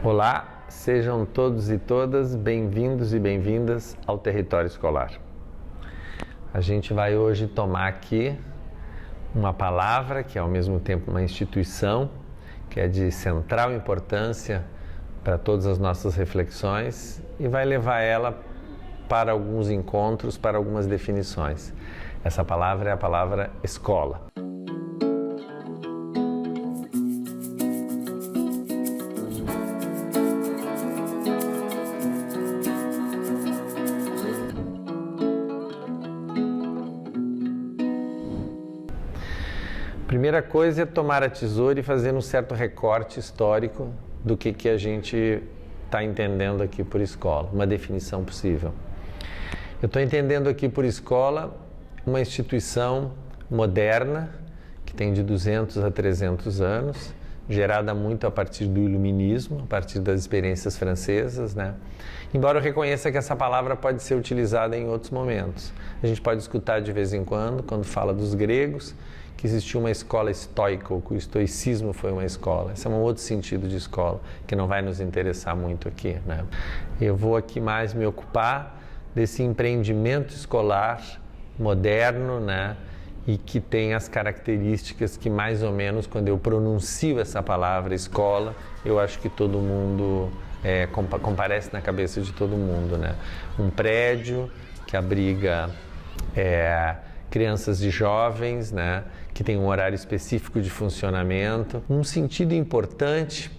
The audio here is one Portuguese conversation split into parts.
Olá, sejam todos e todas bem-vindos e bem-vindas ao Território Escolar. A gente vai hoje tomar aqui uma palavra que é ao mesmo tempo uma instituição, que é de central importância para todas as nossas reflexões e vai levar ela para alguns encontros, para algumas definições. Essa palavra é a palavra escola. Primeira coisa é tomar a tesoura e fazer um certo recorte histórico do que a gente está entendendo aqui por escola, uma definição possível. Eu estou entendendo aqui por escola uma instituição moderna, que tem de 200 a 300 anos, gerada muito a partir do iluminismo, a partir das experiências francesas, né? Embora eu reconheça que essa palavra pode ser utilizada em outros momentos. A gente pode escutar de vez em quando fala dos gregos, que existiu uma escola estoica, ou que o estoicismo foi uma escola. Esse é um outro sentido de escola, que não vai nos interessar muito aqui, né? Eu vou aqui mais me ocupar desse empreendimento escolar moderno, né? E que tem as características que mais ou menos, quando eu pronuncio essa palavra escola, eu acho que todo mundo comparece na cabeça de todo mundo, né? Um prédio que abriga crianças e jovens, né, que tem um horário específico de funcionamento. Um sentido importante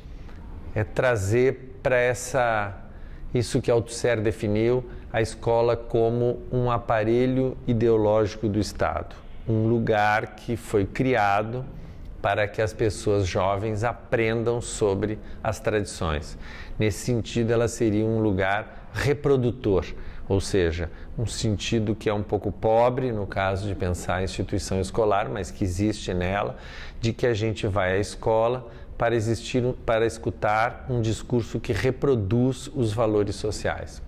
é trazer para isso que Althusser definiu, a escola como um aparelho ideológico do Estado, um lugar que foi criado para que as pessoas jovens aprendam sobre as tradições. Nesse sentido, ela seria um lugar reprodutor, ou seja, um sentido que é um pouco pobre no caso de pensar a instituição escolar, mas que existe nela, de que a gente vai à escola para escutar um discurso que reproduz os valores sociais.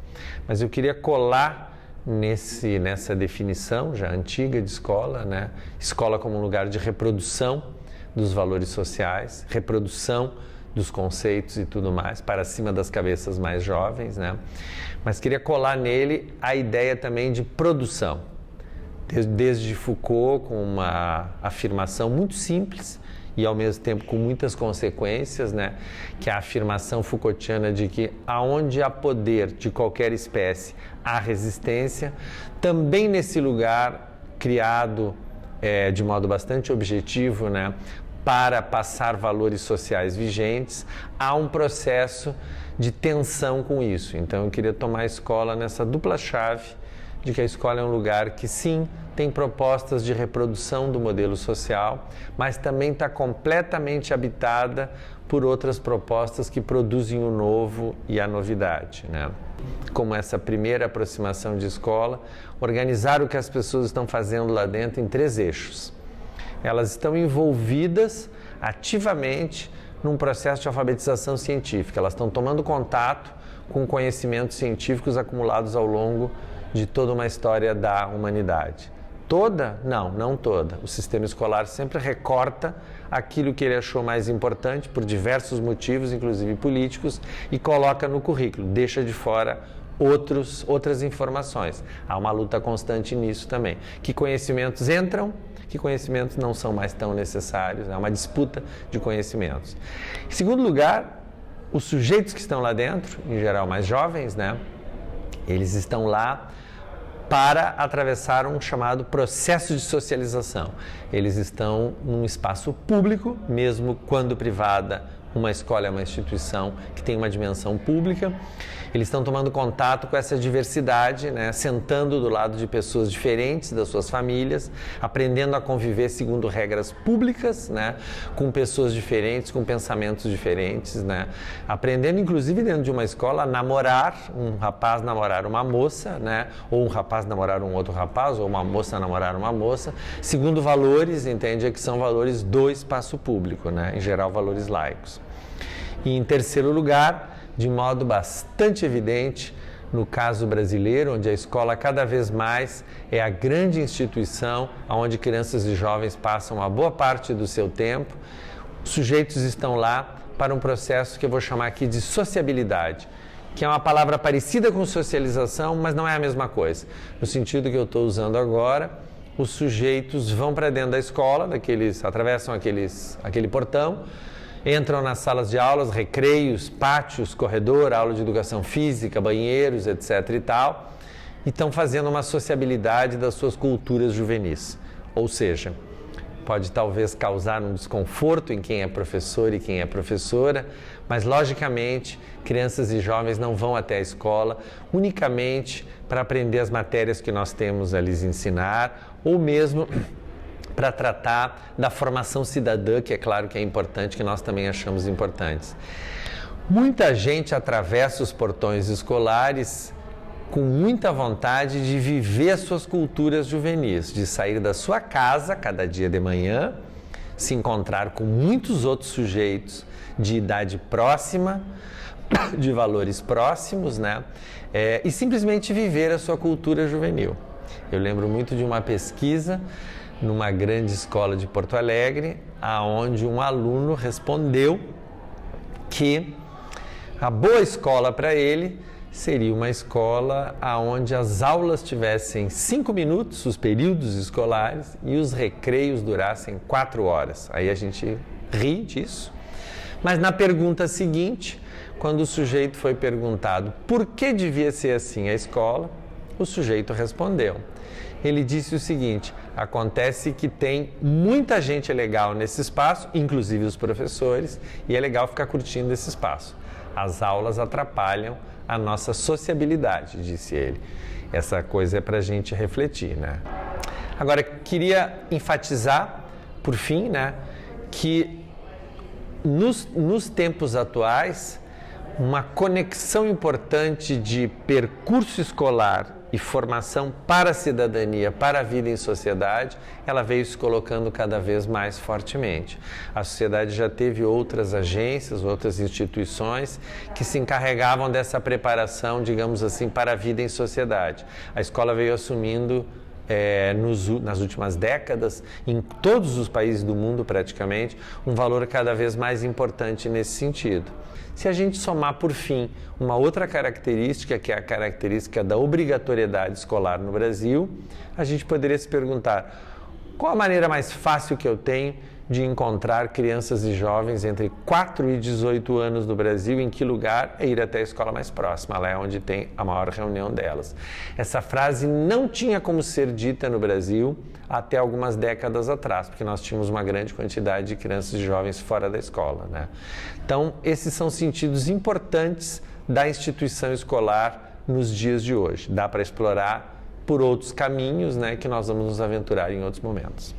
Mas eu queria colar nessa definição já antiga de escola, né? Escola como um lugar de reprodução dos valores sociais, reprodução dos conceitos e tudo mais, para cima das cabeças mais jovens, né? Mas queria colar nele a ideia também de produção. Desde Foucault, com uma afirmação muito simples e ao mesmo tempo com muitas consequências, né? Que é a afirmação Foucaultiana de que aonde há poder de qualquer espécie, há resistência. Também nesse lugar criado de modo bastante objetivo, né? Para passar valores sociais vigentes, há um processo de tensão com isso. Então eu queria tomar a escola nessa dupla chave de que a escola é um lugar que sim, tem propostas de reprodução do modelo social, mas também está completamente habitada por outras propostas que produzem o novo e a novidade, né? Como essa primeira aproximação de escola, organizar o que as pessoas estão fazendo lá dentro em 3 eixos. Elas estão envolvidas ativamente num processo de alfabetização científica. Elas estão tomando contato com conhecimentos científicos acumulados ao longo de toda uma história da humanidade. Toda? Não toda. O sistema escolar sempre recorta aquilo que ele achou mais importante, por diversos motivos, inclusive políticos, e coloca no currículo, deixa de fora outras informações. Há uma luta constante nisso também. Que conhecimentos entram, que conhecimentos não são mais tão necessários, é uma disputa de conhecimentos. Em segundo lugar, os sujeitos que estão lá dentro, em geral mais jovens, né, eles estão lá para atravessar um chamado processo de socialização. Eles estão num espaço público, mesmo quando privada, uma escola é uma instituição que tem uma dimensão pública. Eles estão tomando contato com essa diversidade, né? Sentando do lado de pessoas diferentes das suas famílias, aprendendo a conviver segundo regras públicas, né? Com pessoas diferentes, com pensamentos diferentes, né? Aprendendo, inclusive, dentro de uma escola, a namorar, um rapaz namorar uma moça, né? Ou um rapaz namorar um outro rapaz, ou uma moça namorar uma moça, segundo valores, entende? Que são valores do espaço público, né? Em geral, valores laicos. E em terceiro lugar, de modo bastante evidente, no caso brasileiro, onde a escola cada vez mais é a grande instituição onde crianças e jovens passam uma boa parte do seu tempo, os sujeitos estão lá para um processo que eu vou chamar aqui de sociabilidade, que é uma palavra parecida com socialização, mas não é a mesma coisa. No sentido que eu estou usando agora, os sujeitos vão para dentro da escola, atravessam aquele portão, entram nas salas de aulas, recreios, pátios, corredor, aula de educação física, banheiros, etc. e tal, e estão fazendo uma sociabilidade das suas culturas juvenis. Ou seja, pode talvez causar um desconforto em quem é professor e quem é professora, mas logicamente crianças e jovens não vão até a escola unicamente para aprender as matérias que nós temos a lhes ensinar, ou mesmo para tratar da formação cidadã, que é claro que é importante, que nós também achamos importantes. Muita gente atravessa os portões escolares com muita vontade de viver as suas culturas juvenis, de sair da sua casa cada dia de manhã, se encontrar com muitos outros sujeitos de idade próxima, de valores próximos, né? E simplesmente viver a sua cultura juvenil. Eu lembro muito de uma pesquisa numa grande escola de Porto Alegre, aonde um aluno respondeu que a boa escola para ele seria uma escola onde as aulas tivessem 5 minutos, os períodos escolares, e os recreios durassem 4 horas. Aí a gente ri disso. Mas na pergunta seguinte, quando o sujeito foi perguntado por que devia ser assim a escola, o sujeito respondeu. Ele disse o seguinte: acontece que tem muita gente legal nesse espaço, inclusive os professores, e é legal ficar curtindo esse espaço. As aulas atrapalham a nossa sociabilidade, disse ele. Essa coisa é para a gente refletir, né? Agora, queria enfatizar, por fim, né, que nos tempos atuais, uma conexão importante de percurso escolar e formação para a cidadania, para a vida em sociedade, ela veio se colocando cada vez mais fortemente. A sociedade já teve outras agências, outras instituições que se encarregavam dessa preparação, digamos assim, para a vida em sociedade. A escola veio assumindo nas últimas décadas, em todos os países do mundo praticamente, um valor cada vez mais importante nesse sentido. Se a gente somar, por fim, uma outra característica, que é a característica da obrigatoriedade escolar no Brasil, a gente poderia se perguntar: qual a maneira mais fácil que eu tenho de encontrar crianças e jovens entre 4 e 18 anos no Brasil? Em que lugar? É ir até a escola mais próxima, lá é onde tem a maior reunião delas. Essa frase não tinha como ser dita no Brasil até algumas décadas atrás, porque nós tínhamos uma grande quantidade de crianças e jovens fora da escola, né? Então, esses são sentidos importantes da instituição escolar nos dias de hoje. Dá para explorar por outros caminhos, né, que nós vamos nos aventurar em outros momentos.